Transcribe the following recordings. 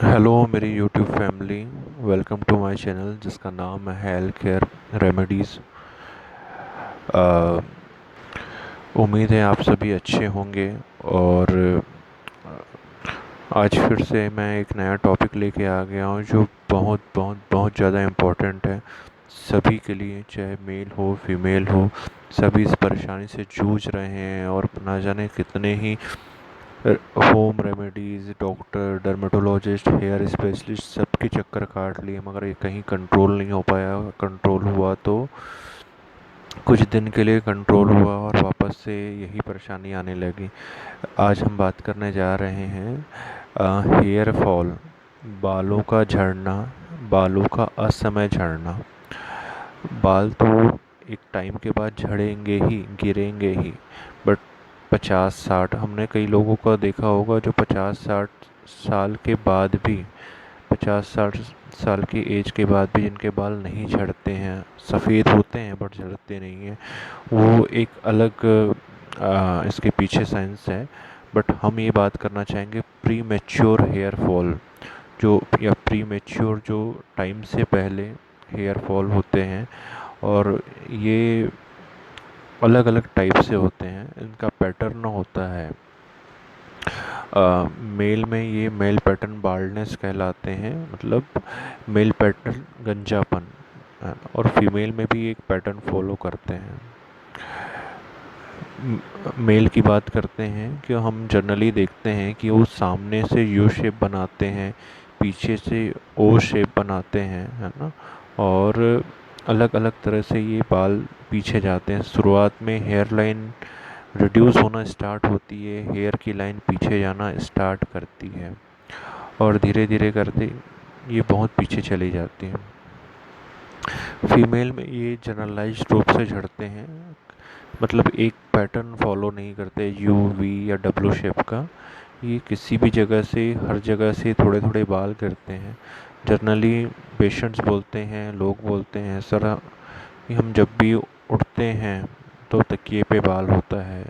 Hello मेरी YouTube family. Welcome to my channel जिसका नाम है हेल्थ केयर रेमेडीज़। उम्मीद है आप सभी अच्छे होंगे। और आज फिर से मैं एक नया टॉपिक लेके आ गया हूँ जो बहुत बहुत बहुत ज़्यादा इम्पोर्टेंट है सभी के लिए, चाहे मेल हो फीमेल हो। सभी इस परेशानी से जूझ रहे हैं और ना जाने कितने ही home remedies, doctor, dermatologist, hair specialist सबके चक्कर काट लिए मगर ये कहीं कंट्रोल नहीं हो पाया। कंट्रोल हुआ तो कुछ दिन के लिए कंट्रोल हुआ और वापस से यही परेशानी आने लगी। आज हम बात करने जा रहे हैं हेयर फॉल, बालों का झड़ना, बालों का असमय झड़ना। बाल तो एक टाइम के बाद झड़ेंगे ही, गिरेंगे ही, बट 50-60, हमने कई लोगों का देखा होगा जो 50-60 साल के बाद भी, 50-60 साल की एज के बाद भी जिनके बाल नहीं झड़ते हैं, सफ़ेद होते हैं बट झड़ते नहीं हैं। वो एक अलग इसके पीछे साइंस है। बट हम ये बात करना चाहेंगे प्री मैच्योर हेयर फॉल, जो या प्री मैच्योर जो टाइम से पहले हेयर फॉल होते हैं। और ये अलग अलग टाइप से होते हैं, इनका पैटर्न होता है। मेल में ये मेल पैटर्न बाल्डनेस कहलाते हैं, मतलब मेल पैटर्न गंजापन है ना? और फीमेल में भी एक पैटर्न फॉलो करते हैं। मेल की बात करते हैं कि हम जनरली देखते हैं कि वो सामने से यू शेप बनाते हैं, पीछे से ओ शेप बनाते हैं, है ना? और अलग अलग तरह से ये बाल पीछे जाते हैं। शुरुआत में हेयर लाइन रिड्यूस होना स्टार्ट होती है, हेयर की लाइन पीछे जाना स्टार्ट करती है और धीरे धीरे करते ये बहुत पीछे चली जाती है। फीमेल में ये जनरलाइज्ड रूप से झड़ते हैं, मतलब एक पैटर्न फॉलो नहीं करते यू वी या डब्ल्यू शेप का। ये किसी भी जगह से, हर जगह से थोड़े थोड़े बाल गिरते हैं। जनरली पेशेंट्स बोलते हैं, लोग बोलते हैं, सर कि हम जब भी उठते हैं तो तकिए पे बाल होता है,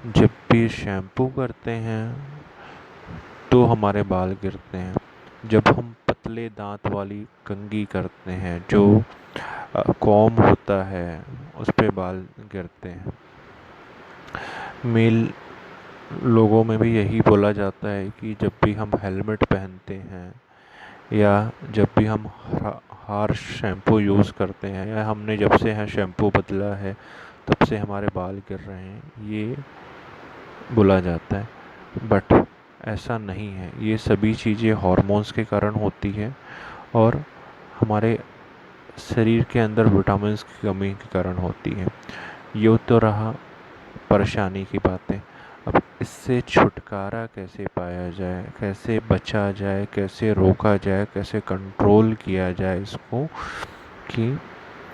जब भी शैम्पू करते हैं तो हमारे बाल गिरते हैं, जब हम पतले दांत वाली कंघी करते हैं जो कॉम्ब होता है उस पे बाल गिरते हैं। मेल लोगों में भी यही बोला जाता है कि जब भी हम हेलमेट पहनते हैं या जब भी हम हार्श शैम्पू यूज़ करते हैं या हमने जब से है शैम्पू बदला है तब से हमारे बाल गिर रहे हैं, ये बोला जाता है। बट ऐसा नहीं है, ये सभी चीज़ें हार्मोन्स के कारण होती है और हमारे शरीर के अंदर विटामिन्स की कमी के कारण होती है। ये तो रहा परेशानी की बातें। अब इससे छुटकारा कैसे पाया जाए, कैसे बचा जाए, कैसे रोका जाए, कैसे कंट्रोल किया जाए इसको कि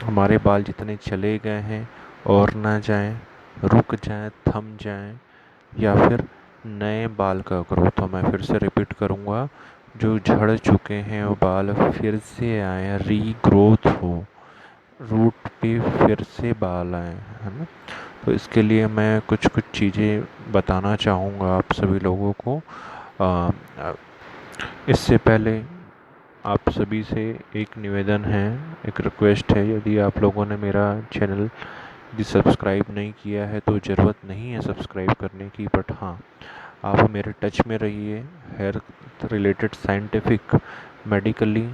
हमारे बाल जितने चले गए हैं और ना जाएं, रुक जाएं, थम जाएं, या फिर नए बाल का ग्रोथ हो। मैं फिर से रिपीट करूँगा, जो झड़ चुके हैं वो बाल फिर से आए, रीग्रोथ हो, रूट पे फिर से बाल आए, है ना? तो इसके लिए मैं कुछ कुछ चीज़ें बताना चाहूँगा आप सभी लोगों को। अ, इससे पहले आप सभी से एक निवेदन है, एक रिक्वेस्ट है। यदि आप लोगों ने मेरा चैनल यदि सब्सक्राइब नहीं किया है तो ज़रूरत नहीं है सब्सक्राइब करने की, बट हाँ, आप मेरे टच में रहिए। हेयर रिलेटेड साइंटिफिक, मेडिकली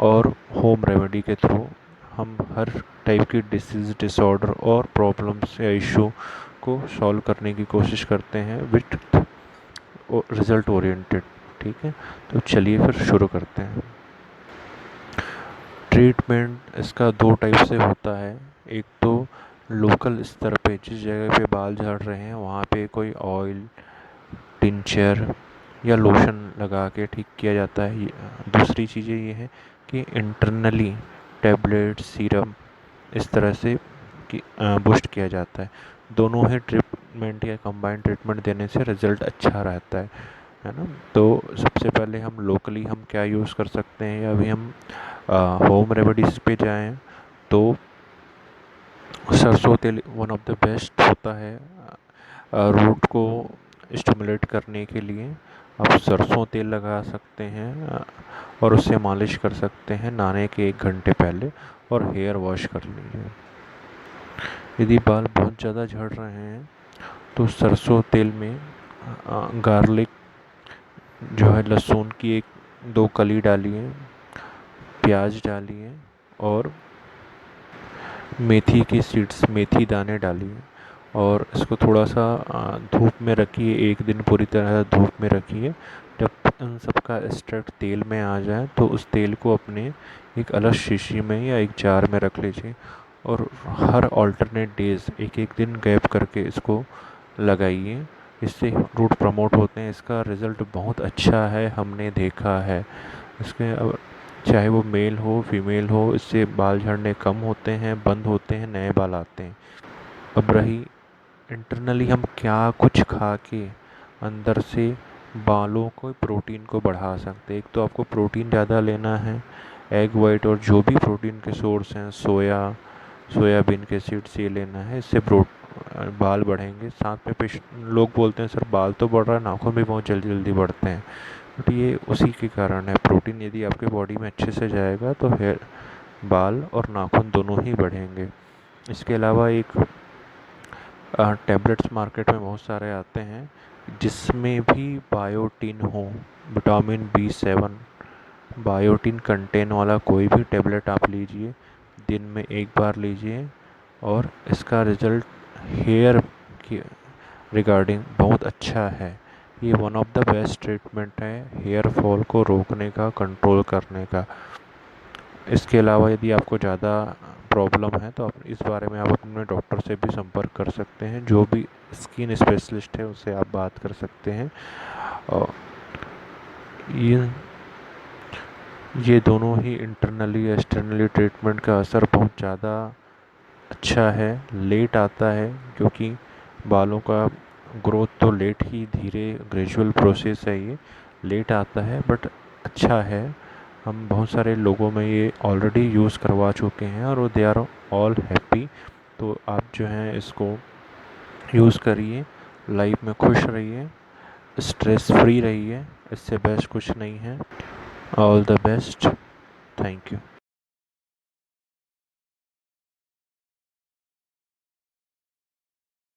और होम रेमेडी के थ्रू हम हर टाइप की डिसीज़, डिसऑर्डर और प्रॉब्लम्स या इशू को सॉल्व करने की कोशिश करते हैं विथ रिज़ल्ट ओरिएंटेड। ठीक है, तो चलिए फिर शुरू करते हैं। ट्रीटमेंट इसका दो टाइप से होता है। एक तो लोकल स्तर पे, जिस जगह पे बाल झड़ रहे हैं वहाँ पे कोई ऑयल, टिंचर या लोशन लगा के ठीक किया जाता है। दूसरी चीज़ें ये है कि इंटरनली टैबलेट, सीरम, इस तरह से कि बूस्ट किया जाता है। दोनों ही ट्रीटमेंट या कंबाइंड ट्रीटमेंट देने से रिज़ल्ट अच्छा रहता है ना? तो सबसे पहले हम लोकली हम क्या यूज़ कर सकते हैं, या अभी हम होम रेमेडीज़ पे जाएं तो सरसों तेल वन ऑफ द बेस्ट होता है रूट को स्टिमुलेट करने के लिए। आप सरसों तेल लगा सकते हैं और उससे मालिश कर सकते हैं नहाने के 1 घंटे पहले, और हेयर वॉश कर लीजिए। यदि बाल बहुत ज़्यादा झड़ रहे हैं तो सरसों तेल में गार्लिक जो है, लहसुन की 1-2 कली डालिए, प्याज डालिए और मेथी की सीड्स, मेथी दाने डालिए और इसको थोड़ा सा धूप में रखिए। 1 दिन पूरी तरह धूप में रखिए। जब इन सब का एक्सट्रैक्ट तेल में आ जाए तो उस तेल को अपने एक अलग शीशी में या एक जार में रख लीजिए और हर अल्टरनेट डेज 1-1 दिन गैप करके इसको लगाइए। इससे रूट प्रमोट होते हैं। इसका रिज़ल्ट बहुत अच्छा है, हमने देखा है। इसके चाहे वो मेल हो फीमेल हो, इससे बाल झड़ने कम होते हैं, बंद होते हैं, नए बाल आते हैं। अब रही इंटरनली हम क्या कुछ खा के अंदर से बालों को, प्रोटीन को बढ़ा सकते हैं। एक तो आपको प्रोटीन ज़्यादा लेना है, एग वाइट और जो भी प्रोटीन के सोर्स हैं, सोयाबीन के सीड्स, ये लेना है। इससे बाल बढ़ेंगे। साथ में लोग बोलते हैं सर बाल तो बढ़ रहा है, नाखून भी बहुत जल्दी जल्दी बढ़ते हैं, बट ये उसी के कारण है। प्रोटीन यदि आपके बॉडी में अच्छे से जाएगा तो हेयर, बाल और नाखून दोनों ही बढ़ेंगे। इसके अलावा एक टैबलेट्स मार्केट में बहुत सारे आते हैं जिसमें भी बायोटिन हो, विटामिन B7 बायोटिन कंटेन वाला कोई भी टैबलेट आप लीजिए। दिन में 1 बार लीजिए और इसका रिज़ल्ट हेयर की रिगार्डिंग बहुत अच्छा है। ये one of the best treatment है हेयर फॉल को रोकने का, कंट्रोल करने का। इसके अलावा यदि आपको ज़्यादा प्रॉब्लम है तो आप इस बारे में आप अपने डॉक्टर से भी संपर्क कर सकते हैं। जो भी स्किन स्पेशलिस्ट है उससे आप बात कर सकते हैं। और ये दोनों ही इंटरनली एक्सटर्नली ट्रीटमेंट का असर बहुत ज़्यादा अच्छा है। लेट आता है क्योंकि बालों का ग्रोथ तो लेट ही, धीरे ग्रेजुअल प्रोसेस है, ये लेट आता है बट अच्छा है। हम बहुत सारे लोगों में ये ऑलरेडी यूज़ करवा चुके हैं और दे आर ऑल हैप्पी। तो आप जो हैं इसको यूज़ करिए, लाइफ में खुश रहिए, स्ट्रेस फ्री रहिए। इससे बेस्ट कुछ नहीं है। All the best. Thank you.